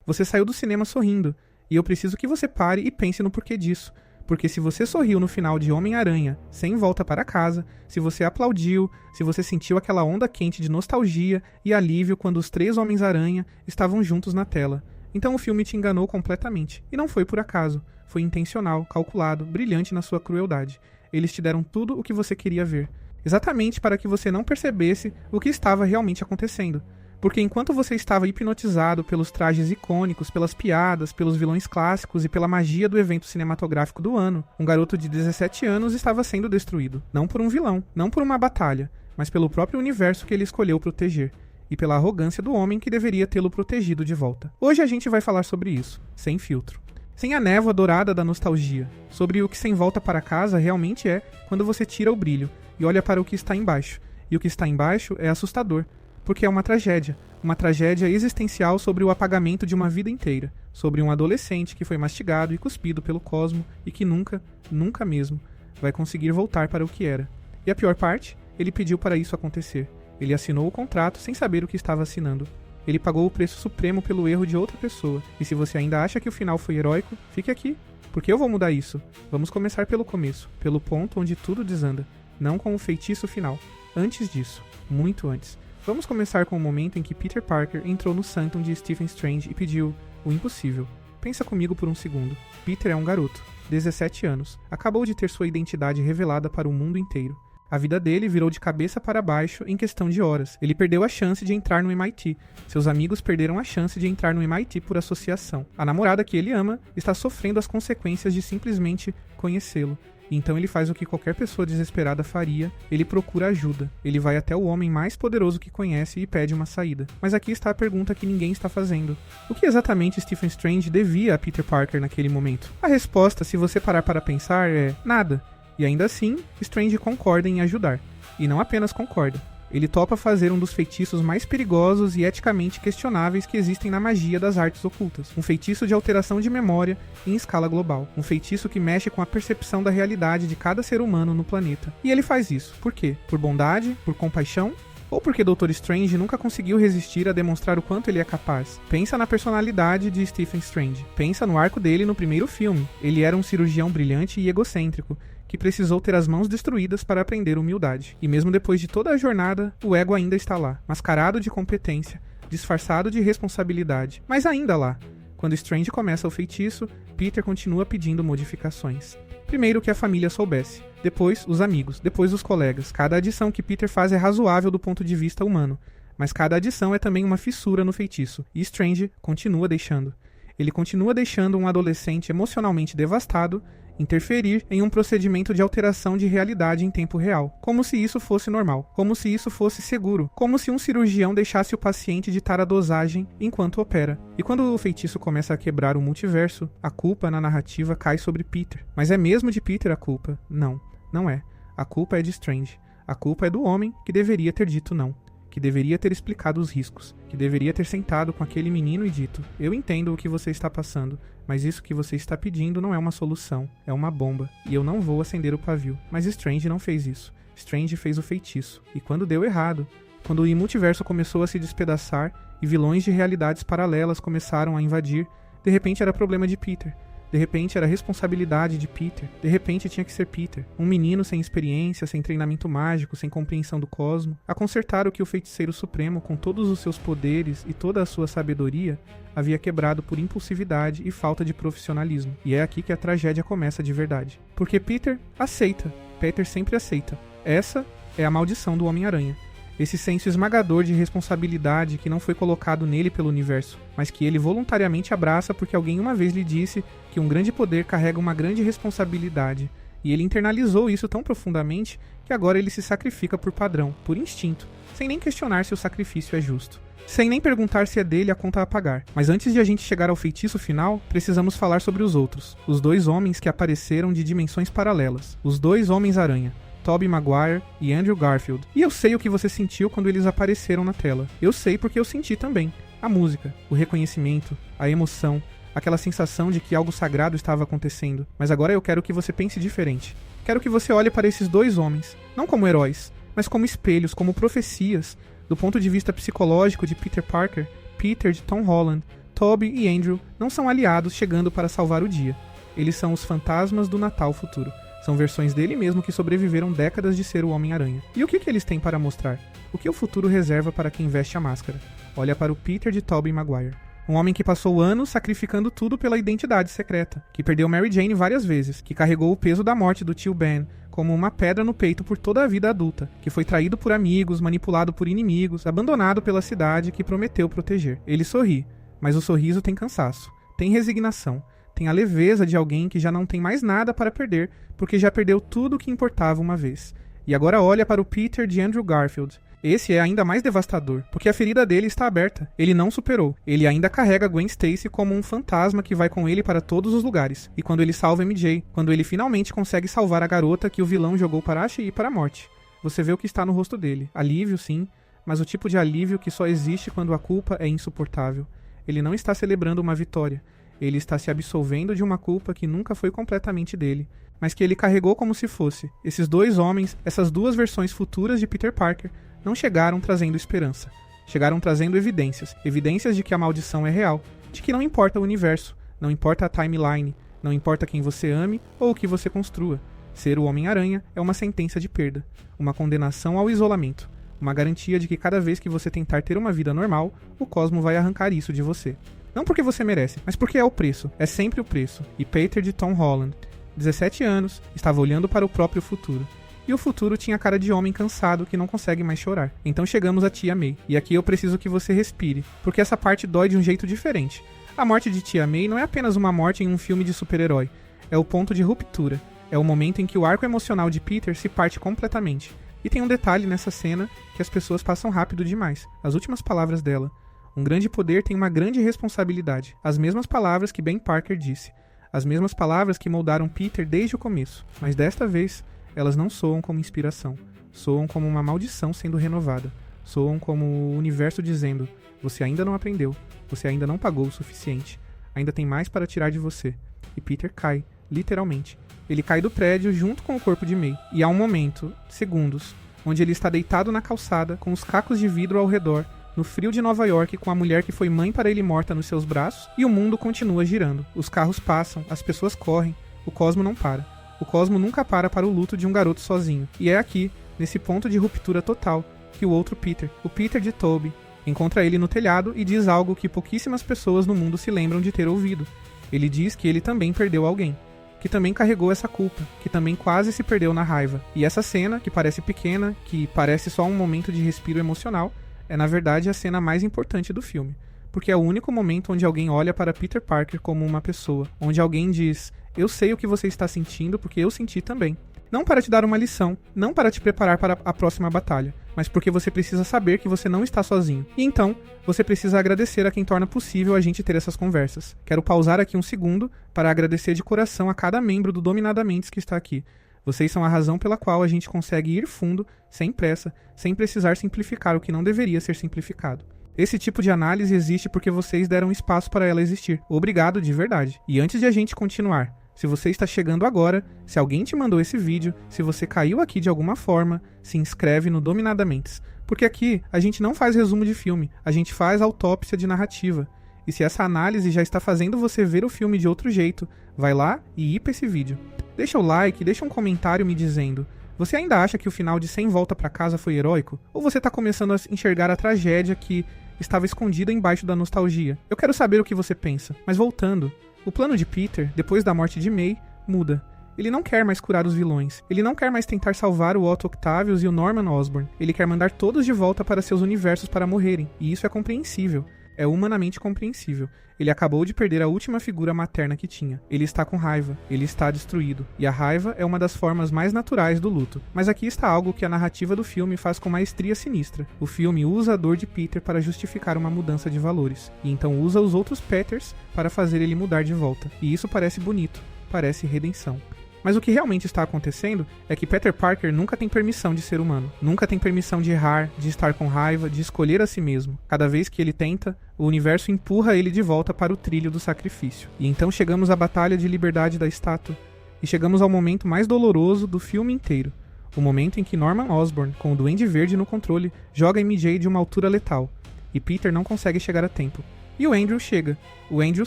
Você saiu do cinema sorrindo, e eu preciso que você pare e pense no porquê disso. Porque se você sorriu no final de Homem-Aranha, sem volta para casa, se você aplaudiu, se você sentiu aquela onda quente de nostalgia e alívio quando os 3 Homens-Aranha estavam juntos na tela, então o filme te enganou completamente. E não foi por acaso. Foi intencional, calculado, brilhante na sua crueldade. Eles te deram tudo o que você queria ver. Exatamente para que você não percebesse o que estava realmente acontecendo. Porque enquanto você estava hipnotizado pelos trajes icônicos, pelas piadas, pelos vilões clássicos e pela magia do evento cinematográfico do ano, um garoto de 17 anos estava sendo destruído. Não por um vilão, não por uma batalha, mas pelo próprio universo que ele escolheu proteger. E pela arrogância do homem que deveria tê-lo protegido de volta. Hoje a gente vai falar sobre isso, sem filtro. Sem a névoa dourada da nostalgia. Sobre o que sem volta para casa realmente é quando você tira o brilho e olha para o que está embaixo. E o que está embaixo é assustador. Porque é uma tragédia existencial sobre o apagamento de uma vida inteira, sobre um adolescente que foi mastigado e cuspido pelo cosmo e que nunca, nunca mesmo, vai conseguir voltar para o que era. E a pior parte, ele pediu para isso acontecer. Ele assinou o contrato sem saber o que estava assinando. Ele pagou o preço supremo pelo erro de outra pessoa. E se você ainda acha que o final foi heróico, fique aqui, porque eu vou mudar isso. Vamos começar pelo começo, pelo ponto onde tudo desanda, não com o feitiço final. Antes disso, muito antes. Vamos começar com o momento em que Peter Parker entrou no Sanctum de Stephen Strange e pediu o impossível. Pensa comigo por um segundo. Peter é um garoto, 17 anos, acabou de ter sua identidade revelada para o mundo inteiro. A vida dele virou de cabeça para baixo em questão de horas. Ele perdeu a chance de entrar no MIT. Seus amigos perderam a chance de entrar no MIT por associação. A namorada que ele ama está sofrendo as consequências de simplesmente conhecê-lo. Então ele faz o que qualquer pessoa desesperada faria, ele procura ajuda. Ele vai até o homem mais poderoso que conhece e pede uma saída. Mas aqui está a pergunta que ninguém está fazendo. O que exatamente Stephen Strange devia a Peter Parker naquele momento? A resposta, se você parar para pensar, é nada. E ainda assim, Strange concorda em ajudar. E não apenas concorda. Ele topa fazer um dos feitiços mais perigosos e eticamente questionáveis que existem na magia das artes ocultas. Um feitiço de alteração de memória em escala global. Um feitiço que mexe com a percepção da realidade de cada ser humano no planeta. E ele faz isso. Por quê? Por bondade? Por compaixão? Ou porque Dr. Strange nunca conseguiu resistir a demonstrar o quanto ele é capaz? Pensa na personalidade de Stephen Strange. Pensa no arco dele no primeiro filme. Ele era um cirurgião brilhante e egocêntrico, que precisou ter as mãos destruídas para aprender humildade. E mesmo depois de toda a jornada, o ego ainda está lá, mascarado de competência, disfarçado de responsabilidade, mas ainda lá. Quando Strange começa o feitiço, Peter continua pedindo modificações. Primeiro que a família soubesse, depois os amigos, depois os colegas. Cada adição que Peter faz é razoável do ponto de vista humano, mas cada adição é também uma fissura no feitiço, e Strange continua deixando. Ele continua deixando um adolescente emocionalmente devastado interferir em um procedimento de alteração de realidade em tempo real, como se isso fosse normal, como se isso fosse seguro, como se um cirurgião deixasse o paciente ditar a dosagem enquanto opera. E quando o feitiço começa a quebrar o multiverso, a culpa na narrativa cai sobre Peter. Mas é mesmo de Peter a culpa? Não, não é. A culpa é de Strange. A culpa é do homem que deveria ter dito não, que deveria ter explicado os riscos, que deveria ter sentado com aquele menino e dito: eu entendo o que você está passando, mas isso que você está pedindo não é uma solução, é uma bomba, e eu não vou acender o pavio. Mas Strange não fez isso. Strange fez o feitiço, e quando deu errado, quando o multiverso começou a se despedaçar e vilões de realidades paralelas começaram a invadir, de repente era problema de Peter. De repente era responsabilidade de Peter. De repente tinha que ser Peter, um menino sem experiência, sem treinamento mágico, sem compreensão do cosmo, a consertar o que o feiticeiro supremo, com todos os seus poderes e toda a sua sabedoria, havia quebrado por impulsividade e falta de profissionalismo. E é aqui que a tragédia começa de verdade. Porque Peter aceita. Peter sempre aceita. Essa é a maldição do Homem-Aranha. Esse senso esmagador de responsabilidade que não foi colocado nele pelo universo, mas que ele voluntariamente abraça porque alguém uma vez lhe disse que um grande poder carrega uma grande responsabilidade, e ele internalizou isso tão profundamente que agora ele se sacrifica por padrão, por instinto, sem nem questionar se o sacrifício é justo, sem nem perguntar se é dele a conta a pagar. Mas antes de a gente chegar ao feitiço final, precisamos falar sobre os outros, os dois homens que apareceram de dimensões paralelas, os dois Homens-Aranha, Tobey Maguire e Andrew Garfield. E eu sei o que você sentiu quando eles apareceram na tela. Eu sei porque eu senti também. A música, o reconhecimento, a emoção, aquela sensação de que algo sagrado estava acontecendo. Mas agora eu quero que você pense diferente. Quero que você olhe para esses dois homens, não como heróis, mas como espelhos, como profecias, do ponto de vista psicológico de Peter Parker, Peter de Tom Holland, Tobey e Andrew não são aliados chegando para salvar o dia. Eles são os fantasmas do Natal futuro. São versões dele mesmo que sobreviveram décadas de ser o Homem-Aranha. E o que eles têm para mostrar? O que o futuro reserva para quem veste a máscara? Olha para o Peter de Tobey Maguire. Um homem que passou anos sacrificando tudo pela identidade secreta, que perdeu Mary Jane várias vezes, que carregou o peso da morte do tio Ben como uma pedra no peito por toda a vida adulta, que foi traído por amigos, manipulado por inimigos, abandonado pela cidade que prometeu proteger. Ele sorri, mas o sorriso tem cansaço, tem resignação, tem a leveza de alguém que já não tem mais nada para perder, porque já perdeu tudo o que importava uma vez. E agora olha para o Peter de Andrew Garfield. Esse é ainda mais devastador, porque a ferida dele está aberta. Ele não superou. Ele ainda carrega Gwen Stacy como um fantasma que vai com ele para todos os lugares. E quando ele salva MJ, quando ele finalmente consegue salvar a garota que o vilão jogou para e para a morte, você vê o que está no rosto dele. Alívio, sim, mas o tipo de alívio que só existe quando a culpa é insuportável. Ele não está celebrando uma vitória. Ele está se absolvendo de uma culpa que nunca foi completamente dele, mas que ele carregou como se fosse. Esses dois homens, essas duas versões futuras de Peter Parker, não chegaram trazendo esperança. Chegaram trazendo evidências. Evidências de que a maldição é real. De que não importa o universo. Não importa a timeline. Não importa quem você ame ou o que você construa. Ser o Homem-Aranha é uma sentença de perda. Uma condenação ao isolamento. Uma garantia de que cada vez que você tentar ter uma vida normal, o cosmo vai arrancar isso de você. Não porque você merece, mas porque é o preço. É sempre o preço. E Peter de Tom Holland, 17 anos, estava olhando para o próprio futuro. E o futuro tinha cara de homem cansado que não consegue mais chorar. Então chegamos a Tia May. E aqui eu preciso que você respire, porque essa parte dói de um jeito diferente. A morte de Tia May não é apenas uma morte em um filme de super-herói. É o ponto de ruptura. É o momento em que o arco emocional de Peter se parte completamente. E tem um detalhe nessa cena que as pessoas passam rápido demais. As últimas palavras dela. Um grande poder tem uma grande responsabilidade. As mesmas palavras que Ben Parker disse. As mesmas palavras que moldaram Peter desde o começo. Mas desta vez, elas não soam como inspiração. Soam como uma maldição sendo renovada. Soam como o universo dizendo: você ainda não aprendeu. Você ainda não pagou o suficiente. Ainda tem mais para tirar de você. E Peter cai, literalmente. Ele cai do prédio junto com o corpo de May. E há um momento, segundos, onde ele está deitado na calçada, com os cacos de vidro ao redor, no frio de Nova York, com a mulher que foi mãe para ele morta nos seus braços, e o mundo continua girando. Os carros passam, as pessoas correm, o cosmo não para. O cosmo nunca para o luto de um garoto sozinho. E é aqui, nesse ponto de ruptura total, que o outro Peter, o Peter de Tobey, encontra ele no telhado e diz algo que pouquíssimas pessoas no mundo se lembram de ter ouvido. Ele diz que ele também perdeu alguém, que também carregou essa culpa, que também quase se perdeu na raiva. E essa cena, que parece pequena, que parece só um momento de respiro emocional, é na verdade a cena mais importante do filme. Porque é o único momento onde alguém olha para Peter Parker como uma pessoa, onde alguém diz: eu sei o que você está sentindo porque eu senti também. Não para te dar uma lição, não para te preparar para a próxima batalha, mas porque você precisa saber que você não está sozinho. E então, você precisa agradecer a quem torna possível a gente ter essas conversas. Quero pausar aqui um segundo para agradecer de coração a cada membro do Dominadamente que está aqui. Vocês são a razão pela qual a gente consegue ir fundo, sem pressa, sem precisar simplificar o que não deveria ser simplificado. Esse tipo de análise existe porque vocês deram espaço para ela existir. Obrigado de verdade. E antes de a gente continuar, se você está chegando agora, se alguém te mandou esse vídeo, se você caiu aqui de alguma forma, se inscreve no Dominadamente. Porque aqui a gente não faz resumo de filme, a gente faz autópsia de narrativa. E se essa análise já está fazendo você ver o filme de outro jeito, vai lá e ipa esse vídeo. Deixa o like, deixa um comentário me dizendo: você ainda acha que o final de Sem Volta pra Casa foi heróico? Ou você tá começando a enxergar a tragédia que estava escondida embaixo da nostalgia? Eu quero saber o que você pensa. Mas voltando, o plano de Peter, depois da morte de May, muda. Ele não quer mais curar os vilões. Ele não quer mais tentar salvar o Otto Octavius e o Norman Osborn. Ele quer mandar todos de volta para seus universos para morrerem. E isso é compreensível. É humanamente compreensível. Ele acabou de perder a última figura materna que tinha. Ele está com raiva. Ele está destruído. E a raiva é uma das formas mais naturais do luto. Mas aqui está algo que a narrativa do filme faz com maestria sinistra. O filme usa a dor de Peter para justificar uma mudança de valores. E então usa os outros Peters para fazer ele mudar de volta. E isso parece bonito. Parece redenção. Mas o que realmente está acontecendo é que Peter Parker nunca tem permissão de ser humano. Nunca tem permissão de errar, de estar com raiva, de escolher a si mesmo. Cada vez que ele tenta, o universo empurra ele de volta para o trilho do sacrifício. E então chegamos à batalha de liberdade da estátua. E chegamos ao momento mais doloroso do filme inteiro. O momento em que Norman Osborn, com o Duende Verde no controle, joga MJ de uma altura letal. E Peter não consegue chegar a tempo. E o Andrew chega. O Andrew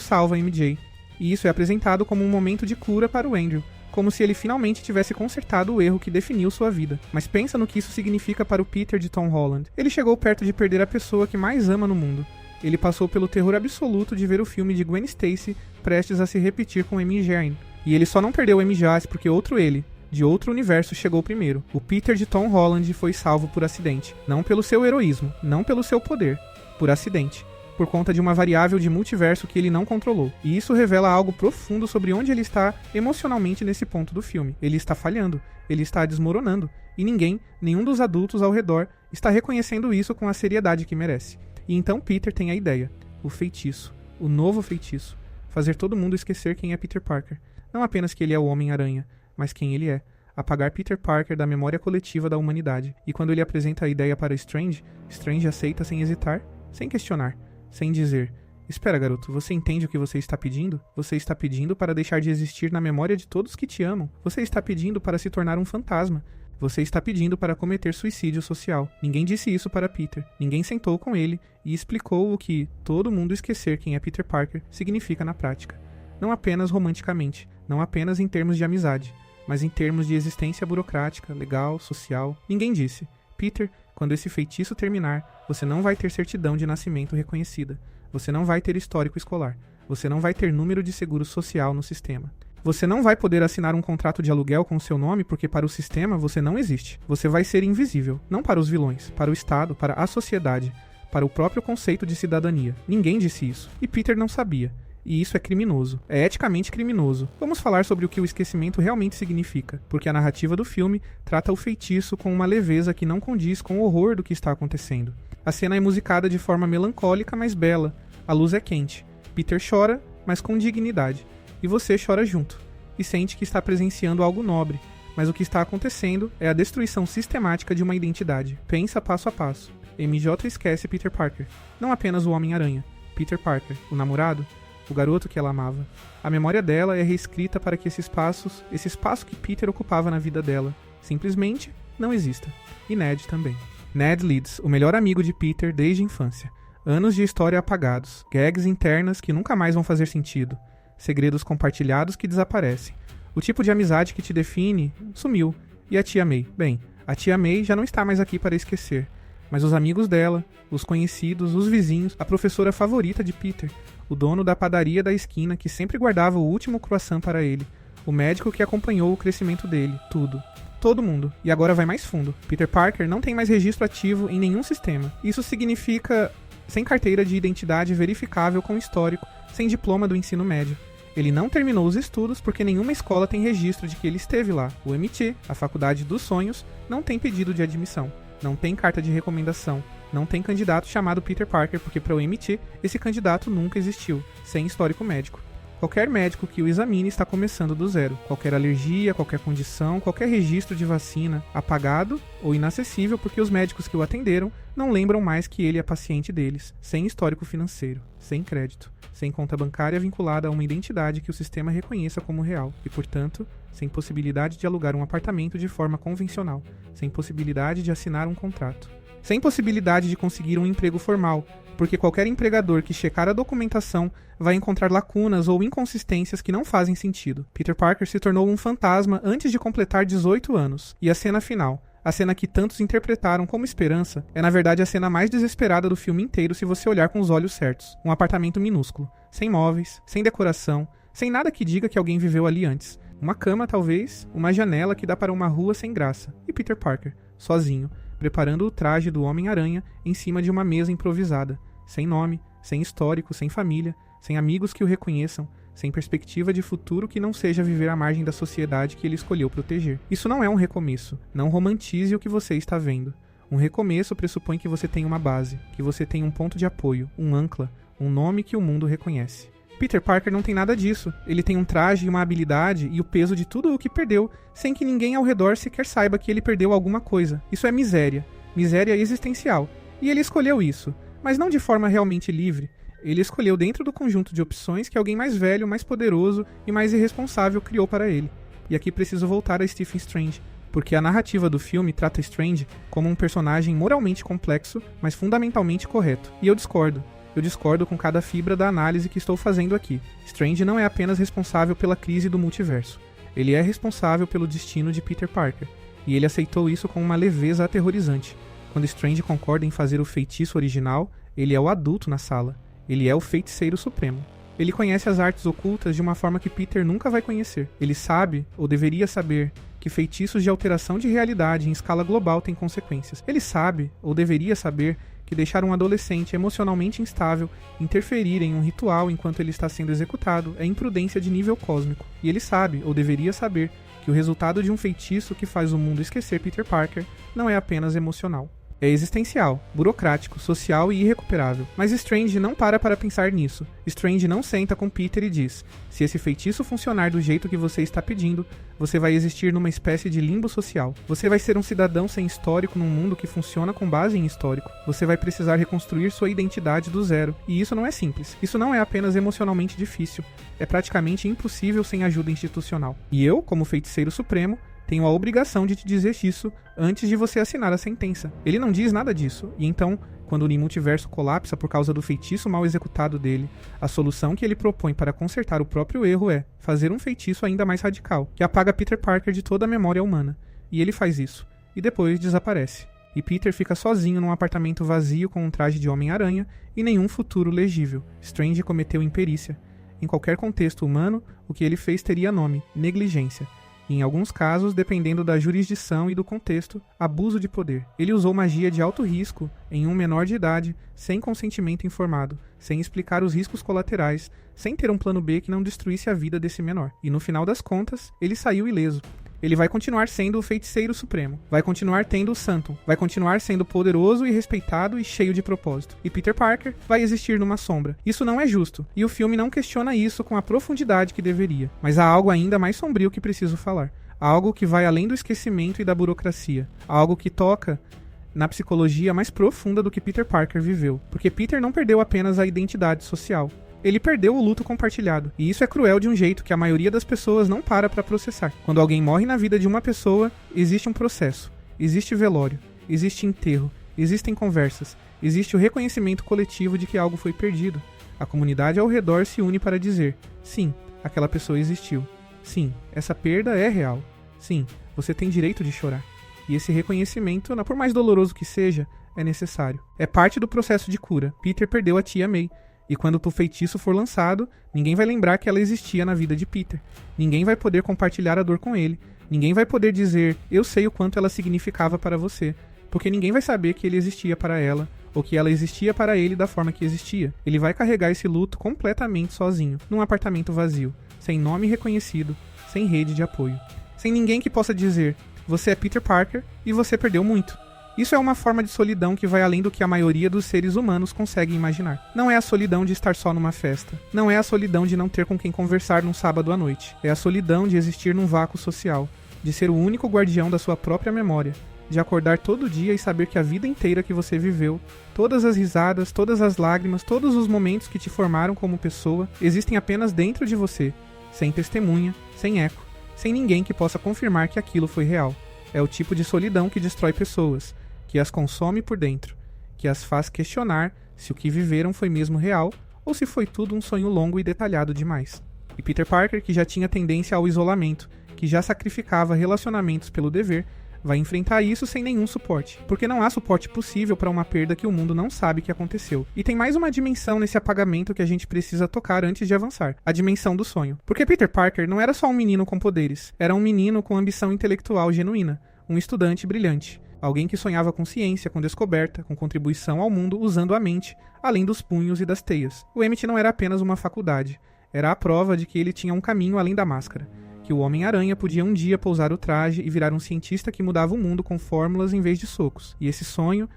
salva a MJ. E isso é apresentado como um momento de cura para o Andrew, como se ele finalmente tivesse consertado o erro que definiu sua vida. Mas pensa no que isso significa para o Peter de Tom Holland. Ele chegou perto de perder a pessoa que mais ama no mundo. Ele passou pelo terror absoluto de ver o filme de Gwen Stacy prestes a se repetir com Amy Jane. E ele só não perdeu o MJ porque outro ele, de outro universo, chegou primeiro. O Peter de Tom Holland foi salvo por acidente. Não pelo seu heroísmo, não pelo seu poder. Por acidente. Por conta de uma variável de multiverso que ele não controlou. E isso revela algo profundo sobre onde ele está emocionalmente nesse ponto do filme. Ele está falhando, ele está desmoronando, e ninguém, nenhum dos adultos ao redor, está reconhecendo isso com a seriedade que merece. E então Peter tem a ideia, o feitiço, o novo feitiço, fazer todo mundo esquecer quem é Peter Parker. Não apenas que ele é o Homem-Aranha, mas quem ele é. Apagar Peter Parker da memória coletiva da humanidade. E quando ele apresenta a ideia para Strange, Strange aceita sem hesitar, sem questionar. Sem dizer, espera garoto, você entende o que você está pedindo? Você está pedindo para deixar de existir na memória de todos que te amam. Você está pedindo para se tornar um fantasma. Você está pedindo para cometer suicídio social. Ninguém disse isso para Peter. Ninguém sentou com ele e explicou o que todo mundo esquecer quem é Peter Parker significa na prática. Não apenas romanticamente, não apenas em termos de amizade, mas em termos de existência burocrática, legal, social. Ninguém disse. Peter, quando esse feitiço terminar, você não vai ter certidão de nascimento reconhecida. Você não vai ter histórico escolar. Você não vai ter número de seguro social no sistema. Você não vai poder assinar um contrato de aluguel com o seu nome porque para o sistema você não existe. Você vai ser invisível. Não para os vilões, para o Estado, para a sociedade, para o próprio conceito de cidadania. Ninguém disse isso. E Peter não sabia. E isso é criminoso. É eticamente criminoso. Vamos falar sobre o que o esquecimento realmente significa, porque a narrativa do filme trata o feitiço com uma leveza que não condiz com o horror do que está acontecendo. A cena é musicada de forma melancólica, mas bela. A luz é quente. Peter chora, mas com dignidade. E você chora junto. E sente que está presenciando algo nobre. Mas o que está acontecendo é a destruição sistemática de uma identidade. Pensa passo a passo. MJ esquece Peter Parker. Não apenas o Homem-Aranha. Peter Parker, o namorado, o garoto que ela amava. A memória dela é reescrita para que esse espaço que Peter ocupava na vida dela, simplesmente não exista. E Ned também. Ned Leeds, o melhor amigo de Peter desde a infância. Anos de história apagados, gags internas que nunca mais vão fazer sentido, segredos compartilhados que desaparecem. O tipo de amizade que te define sumiu. E a tia May? Bem, a tia May já não está mais aqui para esquecer. Mas os amigos dela, os conhecidos, os vizinhos, a professora favorita de Peter, o dono da padaria da esquina que sempre guardava o último croissant para ele, o médico que acompanhou o crescimento dele, tudo. Todo mundo. E agora vai mais fundo. Peter Parker não tem mais registro ativo em nenhum sistema. Isso significa sem carteira de identidade verificável com histórico, sem diploma do ensino médio. Ele não terminou os estudos porque nenhuma escola tem registro de que ele esteve lá. O MT, a Faculdade dos Sonhos, não tem pedido de admissão. Não tem carta de recomendação. Não tem candidato chamado Peter Parker, porque para o MT, esse candidato nunca existiu, sem histórico médico. Qualquer médico que o examine está começando do zero. Qualquer alergia, qualquer condição, qualquer registro de vacina apagado ou inacessível porque os médicos que o atenderam não lembram mais que ele é paciente deles, sem histórico financeiro, sem crédito, sem conta bancária vinculada a uma identidade que o sistema reconheça como real e, portanto, sem possibilidade de alugar um apartamento de forma convencional, sem possibilidade de assinar um contrato, sem possibilidade de conseguir um emprego formal, porque qualquer empregador que checar a documentação vai encontrar lacunas ou inconsistências que não fazem sentido. Peter Parker se tornou um fantasma antes de completar 18 anos. E a cena final, a cena que tantos interpretaram como esperança, é na verdade a cena mais desesperada do filme inteiro se você olhar com os olhos certos. Um apartamento minúsculo, sem móveis, sem decoração, sem nada que diga que alguém viveu ali antes. Uma cama, talvez, uma janela que dá para uma rua sem graça. E Peter Parker, sozinho, preparando o traje do Homem-Aranha em cima de uma mesa improvisada. Sem nome, sem histórico, sem família, sem amigos que o reconheçam, sem perspectiva de futuro que não seja viver à margem da sociedade que ele escolheu proteger. Isso não é um recomeço. Não romantize o que você está vendo. Um recomeço pressupõe que você tem uma base, que você tem um ponto de apoio, um ancla, um nome que o mundo reconhece. Peter Parker não tem nada disso. Ele tem um traje e uma habilidade e o peso de tudo o que perdeu, sem que ninguém ao redor sequer saiba que ele perdeu alguma coisa. Isso é miséria. Miséria existencial. E ele escolheu isso. Mas não de forma realmente livre. Ele escolheu dentro do conjunto de opções que alguém mais velho, mais poderoso e mais irresponsável criou para ele. E aqui preciso voltar a Stephen Strange, porque a narrativa do filme trata Strange como um personagem moralmente complexo, mas fundamentalmente correto. E eu discordo. Eu discordo com cada fibra da análise que estou fazendo aqui. Strange não é apenas responsável pela crise do multiverso. Ele é responsável pelo destino de Peter Parker. E ele aceitou isso com uma leveza aterrorizante. Quando Strange concorda em fazer o feitiço original, ele é o adulto na sala. Ele é o feiticeiro supremo. Ele conhece as artes ocultas de uma forma que Peter nunca vai conhecer. Ele sabe, ou deveria saber, que feitiços de alteração de realidade em escala global têm consequências. Ele sabe, ou deveria saber, que deixar um adolescente emocionalmente instável interferir em um ritual enquanto ele está sendo executado é imprudência de nível cósmico. E ele sabe, ou deveria saber, que o resultado de um feitiço que faz o mundo esquecer Peter Parker não é apenas emocional. É existencial, burocrático, social e irrecuperável. Mas Strange não para pensar nisso. Strange não senta com Peter e diz: se esse feitiço funcionar do jeito que você está pedindo, você vai existir numa espécie de limbo social. Você vai ser um cidadão sem histórico num mundo que funciona com base em histórico. Você vai precisar reconstruir sua identidade do zero. E isso não é simples. Isso não é apenas emocionalmente difícil. É praticamente impossível sem ajuda institucional. E eu, como feiticeiro supremo, tenho a obrigação de te dizer isso antes de você assinar a sentença. Ele não diz nada disso, e então, quando o multiverso colapsa por causa do feitiço mal executado dele, a solução que ele propõe para consertar o próprio erro é fazer um feitiço ainda mais radical, que apaga Peter Parker de toda a memória humana. E ele faz isso, e depois desaparece. E Peter fica sozinho num apartamento vazio com um traje de Homem-Aranha e nenhum futuro legível. Strange cometeu imperícia. Em qualquer contexto humano, o que ele fez teria nome: negligência. E em alguns casos, dependendo da jurisdição e do contexto, abuso de poder. Ele usou magia de alto risco em um menor de idade, sem consentimento informado, sem explicar os riscos colaterais, sem ter um plano B que não destruísse a vida desse menor. E no final das contas, ele saiu ileso. Ele vai continuar sendo o feiticeiro supremo, vai continuar tendo o Santum, vai continuar sendo poderoso e respeitado e cheio de propósito. E Peter Parker vai existir numa sombra. Isso não é justo, e o filme não questiona isso com a profundidade que deveria. Mas há algo ainda mais sombrio que preciso falar. Há algo que vai além do esquecimento e da burocracia. Há algo que toca na psicologia mais profunda do que Peter Parker viveu. Porque Peter não perdeu apenas a identidade social. Ele perdeu o luto compartilhado. E isso é cruel de um jeito que a maioria das pessoas não para processar. Quando alguém morre na vida de uma pessoa, existe um processo. Existe velório. Existe enterro. Existem conversas. Existe o reconhecimento coletivo de que algo foi perdido. A comunidade ao redor se une para dizer: sim, aquela pessoa existiu. Sim, essa perda é real. Sim, você tem direito de chorar. E esse reconhecimento, por mais doloroso que seja, é necessário. É parte do processo de cura. Peter perdeu a tia May. E quando o feitiço for lançado, ninguém vai lembrar que ela existia na vida de Peter. Ninguém vai poder compartilhar a dor com ele. Ninguém vai poder dizer: eu sei o quanto ela significava para você. Porque ninguém vai saber que ele existia para ela, ou que ela existia para ele da forma que existia. Ele vai carregar esse luto completamente sozinho, num apartamento vazio, sem nome reconhecido, sem rede de apoio. Sem ninguém que possa dizer: você é Peter Parker e você perdeu muito. Isso é uma forma de solidão que vai além do que a maioria dos seres humanos consegue imaginar. Não é a solidão de estar só numa festa. Não é a solidão de não ter com quem conversar num sábado à noite. É a solidão de existir num vácuo social. De ser o único guardião da sua própria memória. De acordar todo dia e saber que a vida inteira que você viveu, todas as risadas, todas as lágrimas, todos os momentos que te formaram como pessoa, existem apenas dentro de você. Sem testemunha, sem eco, sem ninguém que possa confirmar que aquilo foi real. É o tipo de solidão que destrói pessoas, que as consome por dentro, que as faz questionar se o que viveram foi mesmo real ou se foi tudo um sonho longo e detalhado demais. E Peter Parker, que já tinha tendência ao isolamento, que já sacrificava relacionamentos pelo dever, vai enfrentar isso sem nenhum suporte, porque não há suporte possível para uma perda que o mundo não sabe que aconteceu. E tem mais uma dimensão nesse apagamento que a gente precisa tocar antes de avançar, a dimensão do sonho. Porque Peter Parker não era só um menino com poderes, era um menino com ambição intelectual genuína, um estudante brilhante. Alguém que sonhava com ciência, com descoberta, com contribuição ao mundo usando a mente, além dos punhos e das teias. O Emmett não era apenas uma faculdade, era a prova de que ele tinha um caminho além da máscara, que o Homem-Aranha podia um dia pousar o traje e virar um cientista que mudava o mundo com fórmulas em vez de socos. E esse sonho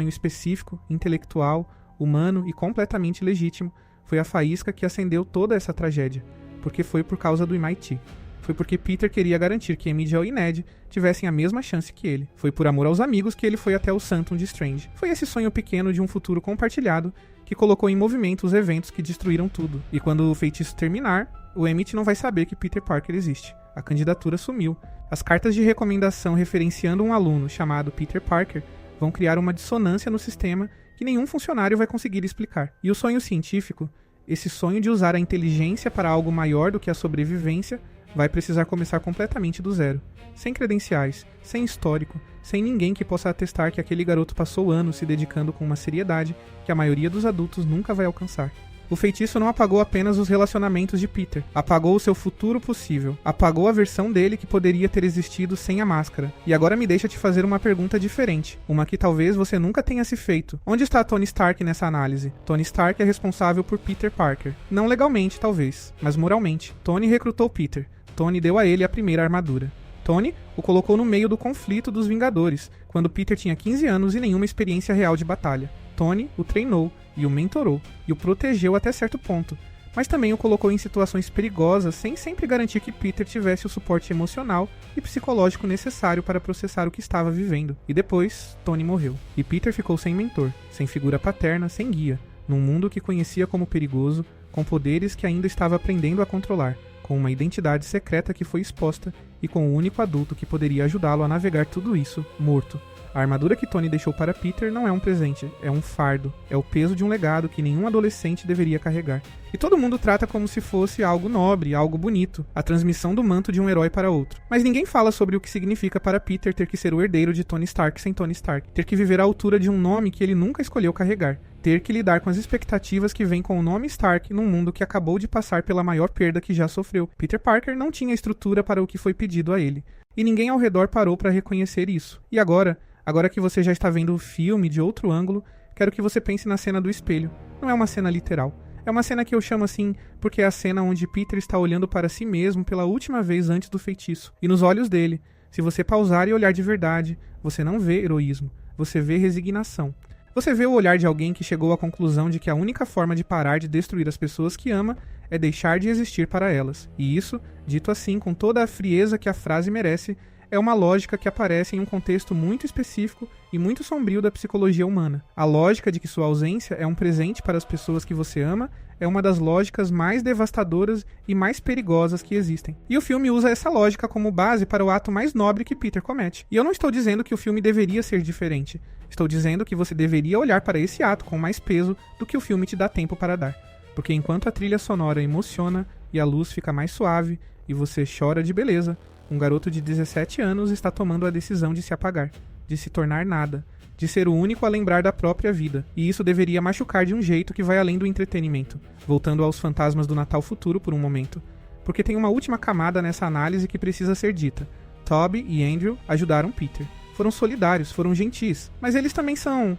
específico, intelectual, humano e completamente legítimo, foi a faísca que acendeu toda essa tragédia, porque foi por causa do MIT. Foi porque Peter queria garantir que MJ e Ned tivessem a mesma chance que ele. Foi por amor aos amigos que ele foi até o Santum de Strange. Foi esse sonho pequeno de um futuro compartilhado que colocou em movimento os eventos que destruíram tudo. E quando o feitiço terminar, o Emmett não vai saber que Peter Parker existe. A candidatura sumiu. As cartas de recomendação referenciando um aluno chamado Peter Parker vão criar uma dissonância no sistema que nenhum funcionário vai conseguir explicar. E o sonho científico, esse sonho de usar a inteligência para algo maior do que a sobrevivência, vai precisar começar completamente do zero. Sem credenciais, sem histórico, sem ninguém que possa atestar que aquele garoto passou anos se dedicando com uma seriedade que a maioria dos adultos nunca vai alcançar. O feitiço não apagou apenas os relacionamentos de Peter, apagou o seu futuro possível, apagou a versão dele que poderia ter existido sem a máscara. E agora me deixa te fazer uma pergunta diferente, uma que talvez você nunca tenha se feito. Onde está Tony Stark nessa análise? Tony Stark é responsável por Peter Parker. Não legalmente, talvez, mas moralmente. Tony recrutou Peter. Tony deu a ele a primeira armadura. Tony o colocou no meio do conflito dos Vingadores, quando Peter tinha 15 anos e nenhuma experiência real de batalha. Tony o treinou e o mentorou e o protegeu até certo ponto, mas também o colocou em situações perigosas sem sempre garantir que Peter tivesse o suporte emocional e psicológico necessário para processar o que estava vivendo. E depois, Tony morreu. E Peter ficou sem mentor, sem figura paterna, sem guia, num mundo que conhecia como perigoso, com poderes que ainda estava aprendendo a controlar, com uma identidade secreta que foi exposta e com o único adulto que poderia ajudá-lo a navegar tudo isso, morto. A armadura que Tony deixou para Peter não é um presente, é um fardo, é o peso de um legado que nenhum adolescente deveria carregar. E todo mundo trata como se fosse algo nobre, algo bonito, a transmissão do manto de um herói para outro. Mas ninguém fala sobre o que significa para Peter ter que ser o herdeiro de Tony Stark sem Tony Stark, ter que viver à altura de um nome que ele nunca escolheu carregar, ter que lidar com as expectativas que vêm com o nome Stark num mundo que acabou de passar pela maior perda que já sofreu. Peter Parker não tinha estrutura para o que foi pedido a ele, e ninguém ao redor parou para reconhecer isso. E agora que você já está vendo o filme de outro ângulo, quero que você pense na cena do espelho. Não é uma cena literal. É uma cena que eu chamo assim porque é a cena onde Peter está olhando para si mesmo pela última vez antes do feitiço. E nos olhos dele, se você pausar e olhar de verdade, você não vê heroísmo, você vê resignação. Você vê o olhar de alguém que chegou à conclusão de que a única forma de parar de destruir as pessoas que ama é deixar de existir para elas. E isso, dito assim com toda a frieza que a frase merece, é uma lógica que aparece em um contexto muito específico e muito sombrio da psicologia humana. A lógica de que sua ausência é um presente para as pessoas que você ama é uma das lógicas mais devastadoras e mais perigosas que existem. E o filme usa essa lógica como base para o ato mais nobre que Peter comete. E eu não estou dizendo que o filme deveria ser diferente. Estou dizendo que você deveria olhar para esse ato com mais peso do que o filme te dá tempo para dar. Porque enquanto a trilha sonora emociona e a luz fica mais suave e você chora de beleza, um garoto de 17 anos está tomando a decisão de se apagar, de se tornar nada, de ser o único a lembrar da própria vida. E isso deveria machucar de um jeito que vai além do entretenimento, voltando aos fantasmas do Natal futuro por um momento. Porque tem uma última camada nessa análise que precisa ser dita. Toby e Andrew ajudaram Peter. Foram solidários, foram gentis, mas eles também são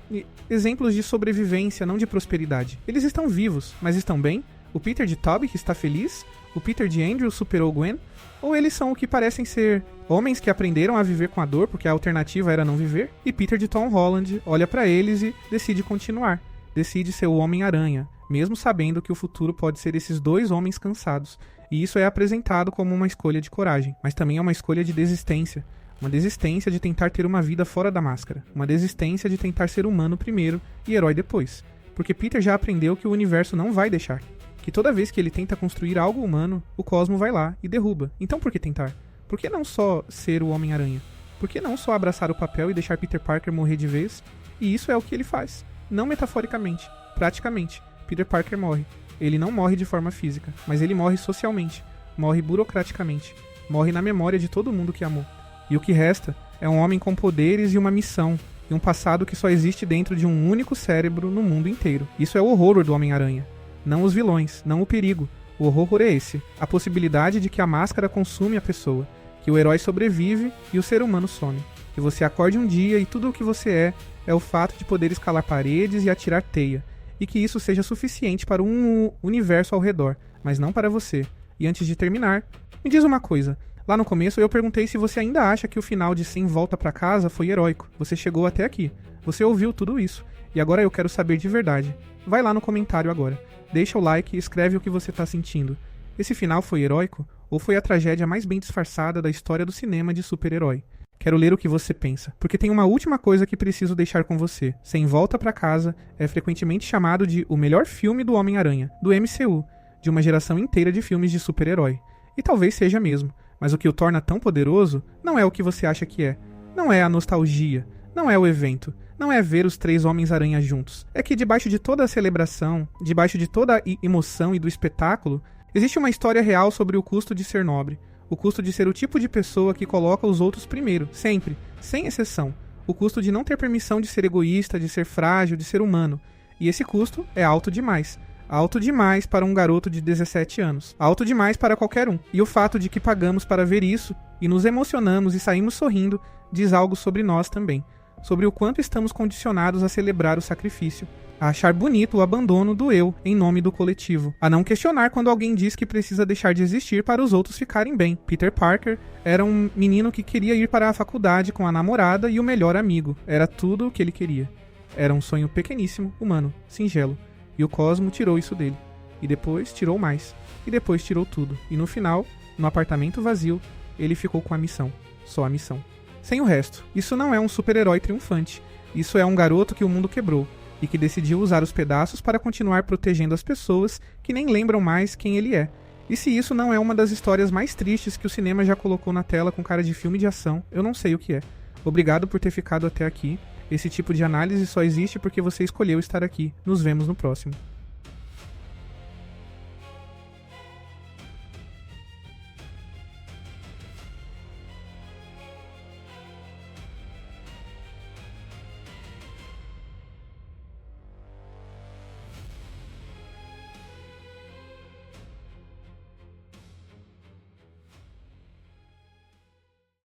exemplos de sobrevivência, não de prosperidade. Eles estão vivos, mas estão bem? O Peter de Toby que está feliz? O Peter de Andrew superou Gwen? Ou eles são o que parecem ser homens que aprenderam a viver com a dor porque a alternativa era não viver? E Peter de Tom Holland olha pra eles e decide continuar. Decide ser o Homem-Aranha, mesmo sabendo que o futuro pode ser esses dois homens cansados. E isso é apresentado como uma escolha de coragem, mas também é uma escolha de desistência. Uma desistência de tentar ter uma vida fora da máscara. Uma desistência de tentar ser humano primeiro e herói depois. Porque Peter já aprendeu que o universo não vai deixar. Que toda vez que ele tenta construir algo humano, o cosmo vai lá e derruba. Então por que tentar? Por que não só ser o Homem-Aranha? Por que não só abraçar o papel e deixar Peter Parker morrer de vez? E isso é o que ele faz. Não metaforicamente, praticamente. Peter Parker morre. Ele não morre de forma física, mas ele morre socialmente. Morre burocraticamente. Morre na memória de todo mundo que amou. E o que resta é um homem com poderes e uma missão. E um passado que só existe dentro de um único cérebro no mundo inteiro. Isso é o horror do Homem-Aranha. Não os vilões, não o perigo. O horror é esse. A possibilidade de que a máscara consume a pessoa, que o herói sobrevive e o ser humano some. Que você acorde um dia e tudo o que você é o fato de poder escalar paredes e atirar teia. E que isso seja suficiente para um universo ao redor, mas não para você. E antes de terminar, me diz uma coisa. Lá no começo eu perguntei se você ainda acha que o final de Sem Volta pra Casa foi heróico. Você chegou até aqui. Você ouviu tudo isso. E agora eu quero saber de verdade. Vai lá no comentário agora. Deixa o like e escreve o que você tá sentindo. Esse final foi heróico? Ou foi a tragédia mais bem disfarçada da história do cinema de super-herói? Quero ler o que você pensa, porque tem uma última coisa que preciso deixar com você. Sem Volta pra Casa é frequentemente chamado de o melhor filme do Homem-Aranha, do MCU, de uma geração inteira de filmes de super-herói. E talvez seja mesmo, mas o que o torna tão poderoso não é o que você acha que é. Não é a nostalgia, não é o evento, não é ver os 3 Homens-Aranha juntos. É que debaixo de toda a celebração, debaixo de toda a emoção e do espetáculo, existe uma história real sobre o custo de ser nobre. O custo de ser o tipo de pessoa que coloca os outros primeiro, sempre, sem exceção. O custo de não ter permissão de ser egoísta, de ser frágil, de ser humano. E esse custo é alto demais. Alto demais para um garoto de 17 anos. Alto demais para qualquer um. E o fato de que pagamos para ver isso, e nos emocionamos e saímos sorrindo, diz algo sobre nós também. Sobre o quanto estamos condicionados a celebrar o sacrifício. A achar bonito o abandono do eu em nome do coletivo. A não questionar quando alguém diz que precisa deixar de existir para os outros ficarem bem. Peter Parker era um menino que queria ir para a faculdade com a namorada e o melhor amigo. Era tudo o que ele queria. Era um sonho pequeníssimo, humano, singelo. E o Cosmo tirou isso dele. E depois tirou mais. E depois tirou tudo. E no final, no apartamento vazio, ele ficou com a missão. Só a missão. Sem o resto. Isso não é um super-herói triunfante. Isso é um garoto que o mundo quebrou. E que decidiu usar os pedaços para continuar protegendo as pessoas que nem lembram mais quem ele é. E se isso não é uma das histórias mais tristes que o cinema já colocou na tela com cara de filme de ação, eu não sei o que é. Obrigado por ter ficado até aqui. Esse tipo de análise só existe porque você escolheu estar aqui. Nos vemos no próximo.